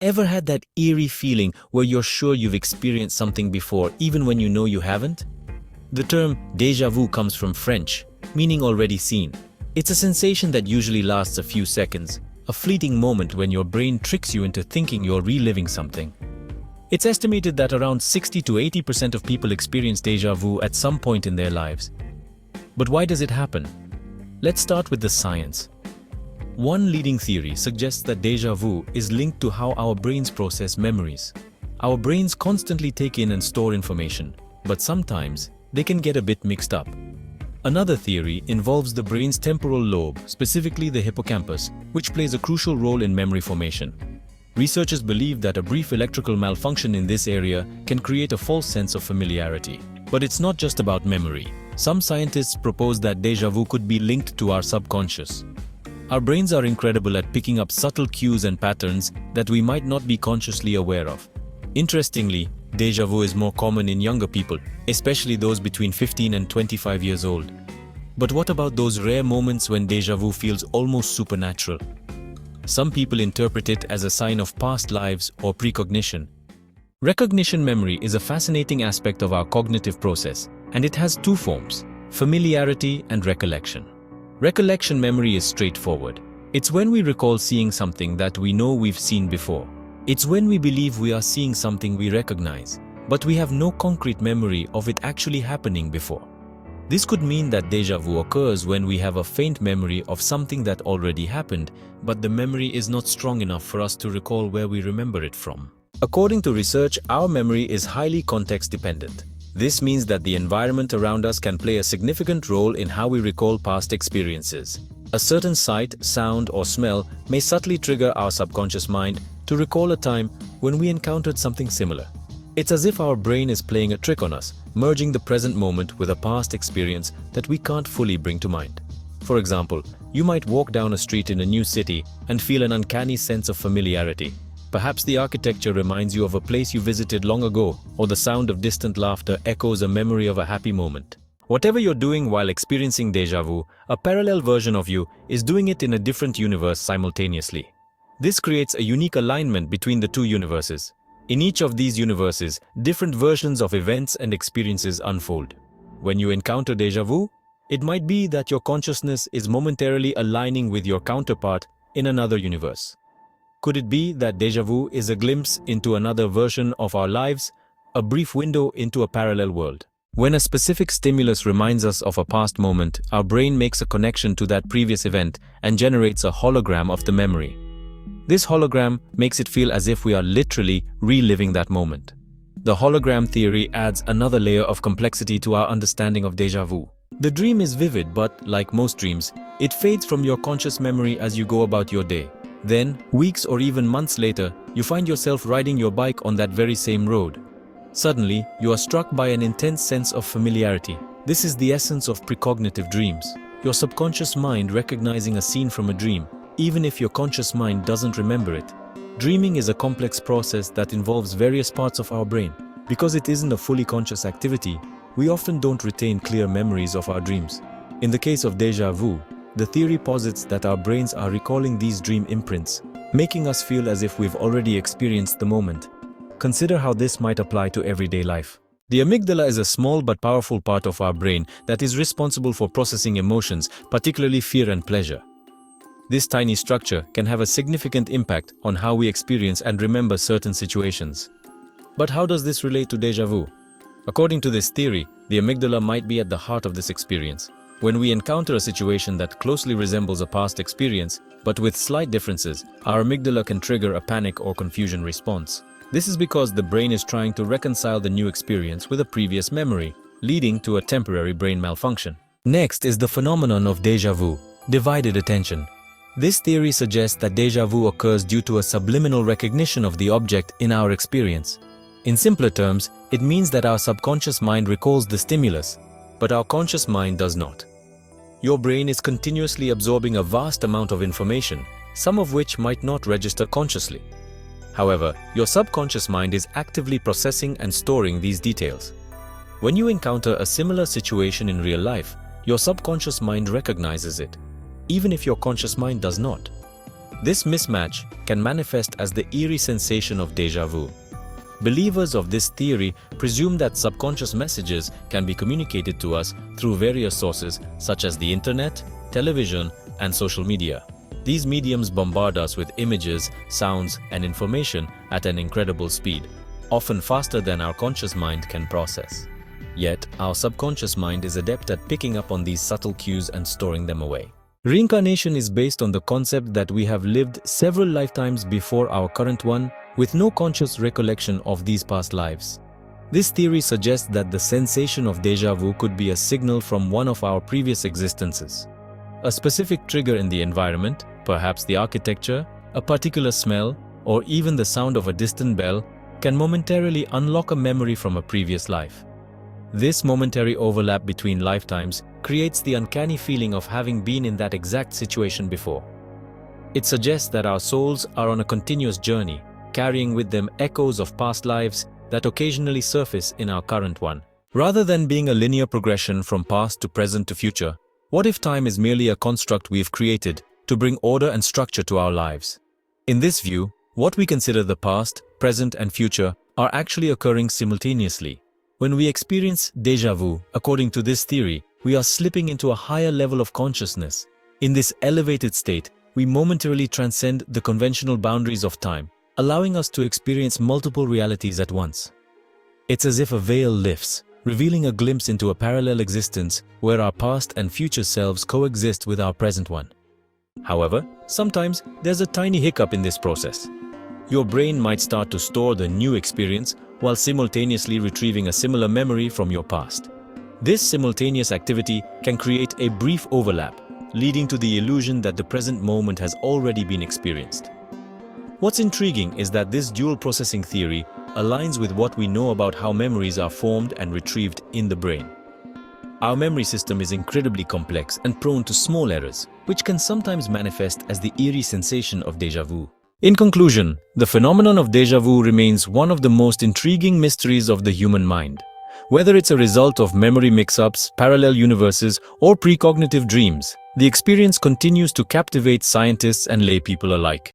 Ever had that eerie feeling where you're sure you've experienced something before, even when you know you haven't? The term déjà vu comes from French, meaning already seen. It's a sensation that usually lasts a few seconds, a fleeting moment when your brain tricks you into thinking you're reliving something. It's estimated that around 60 to 80% of people experience déjà vu at some point in their lives. But why does it happen? Let's start with the science. One leading theory suggests that déjà vu is linked to how our brains process memories. Our brains constantly take in and store information, but sometimes they can get a bit mixed up. Another theory involves the brain's temporal lobe, specifically the hippocampus, which plays a crucial role in memory formation. Researchers believe that a brief electrical malfunction in this area can create a false sense of familiarity. But it's not just about memory. Some scientists propose that déjà vu could be linked to our subconscious. Our brains are incredible at picking up subtle cues and patterns that we might not be consciously aware of. Interestingly, déjà vu is more common in younger people, especially those between 15 and 25 years old. But what about those rare moments when déjà vu feels almost supernatural? Some people interpret it as a sign of past lives or precognition. Recognition memory is a fascinating aspect of our cognitive process, and it has two forms: familiarity and recollection. Recollection memory is straightforward. It's when we recall seeing something that we know we've seen before. It's when we believe we are seeing something we recognize, but we have no concrete memory of it actually happening before. This could mean that déjà vu occurs when we have a faint memory of something that already happened, but the memory is not strong enough for us to recall where we remember it from. According to research, our memory is highly context-dependent. This means that the environment around us can play a significant role in how we recall past experiences. A certain sight, sound, or smell may subtly trigger our subconscious mind to recall a time when we encountered something similar. It's as if our brain is playing a trick on us, merging the present moment with a past experience that we can't fully bring to mind. For example, you might walk down a street in a new city and feel an uncanny sense of familiarity. Perhaps the architecture reminds you of a place you visited long ago, or the sound of distant laughter echoes a memory of a happy moment. Whatever you're doing while experiencing déjà vu, a parallel version of you is doing it in a different universe simultaneously. This creates a unique alignment between the two universes. In each of these universes, different versions of events and experiences unfold. When you encounter déjà vu, it might be that your consciousness is momentarily aligning with your counterpart in another universe. Could it be that déjà vu is a glimpse into another version of our lives, a brief window into a parallel world? When a specific stimulus reminds us of a past moment, our brain makes a connection to that previous event and generates a hologram of the memory. This hologram makes it feel as if we are literally reliving that moment. The hologram theory adds another layer of complexity to our understanding of déjà vu. The dream is vivid, but like most dreams, it fades from your conscious memory as you go about your day. Then, weeks or even months later, you find yourself riding your bike on that very same road. Suddenly, you are struck by an intense sense of familiarity. This is the essence of precognitive dreams. Your subconscious mind recognizing a scene from a dream, even if your conscious mind doesn't remember it. Dreaming is a complex process that involves various parts of our brain. Because it isn't a fully conscious activity, we often don't retain clear memories of our dreams. In the case of déjà vu, the theory posits that our brains are recalling these dream imprints, making us feel as if we've already experienced the moment. Consider how this might apply to everyday life. The amygdala is a small but powerful part of our brain that is responsible for processing emotions, particularly fear and pleasure. This tiny structure can have a significant impact on how we experience and remember certain situations. But how does this relate to déjà vu? According to this theory, the amygdala might be at the heart of this experience. When we encounter a situation that closely resembles a past experience, but with slight differences, our amygdala can trigger a panic or confusion response. This is because the brain is trying to reconcile the new experience with a previous memory, leading to a temporary brain malfunction. Next is the phenomenon of déjà vu, divided attention. This theory suggests that déjà vu occurs due to a subliminal recognition of the object in our experience. In simpler terms, it means that our subconscious mind recalls the stimulus, but our conscious mind does not. Your brain is continuously absorbing a vast amount of information, some of which might not register consciously. However, your subconscious mind is actively processing and storing these details. When you encounter a similar situation in real life, your subconscious mind recognizes it, even if your conscious mind does not. This mismatch can manifest as the eerie sensation of déjà vu. Believers of this theory presume that subconscious messages can be communicated to us through various sources such as the internet, television, and social media. These mediums bombard us with images, sounds, and information at an incredible speed, often faster than our conscious mind can process. Yet, our subconscious mind is adept at picking up on these subtle cues and storing them away. Reincarnation is based on the concept that we have lived several lifetimes before our current one, with no conscious recollection of these past lives. This theory suggests that the sensation of déjà vu could be a signal from one of our previous existences. A specific trigger in the environment, perhaps the architecture, a particular smell, or even the sound of a distant bell, can momentarily unlock a memory from a previous life. This momentary overlap between lifetimes creates the uncanny feeling of having been in that exact situation before. It suggests that our souls are on a continuous journey, carrying with them echoes of past lives that occasionally surface in our current one. Rather than being a linear progression from past to present to future, what if time is merely a construct we've created to bring order and structure to our lives? In this view, what we consider the past, present, and future are actually occurring simultaneously. When we experience déjà vu, according to this theory, we are slipping into a higher level of consciousness. In this elevated state, we momentarily transcend the conventional boundaries of time, allowing us to experience multiple realities at once. It's as if a veil lifts, revealing a glimpse into a parallel existence where our past and future selves coexist with our present one. However, sometimes there's a tiny hiccup in this process. Your brain might start to store the new experience while simultaneously retrieving a similar memory from your past. This simultaneous activity can create a brief overlap, leading to the illusion that the present moment has already been experienced. What's intriguing is that this dual processing theory aligns with what we know about how memories are formed and retrieved in the brain. Our memory system is incredibly complex and prone to small errors, which can sometimes manifest as the eerie sensation of déjà vu. In conclusion, the phenomenon of déjà vu remains one of the most intriguing mysteries of the human mind. Whether it's a result of memory mix-ups, parallel universes, or precognitive dreams, the experience continues to captivate scientists and laypeople alike.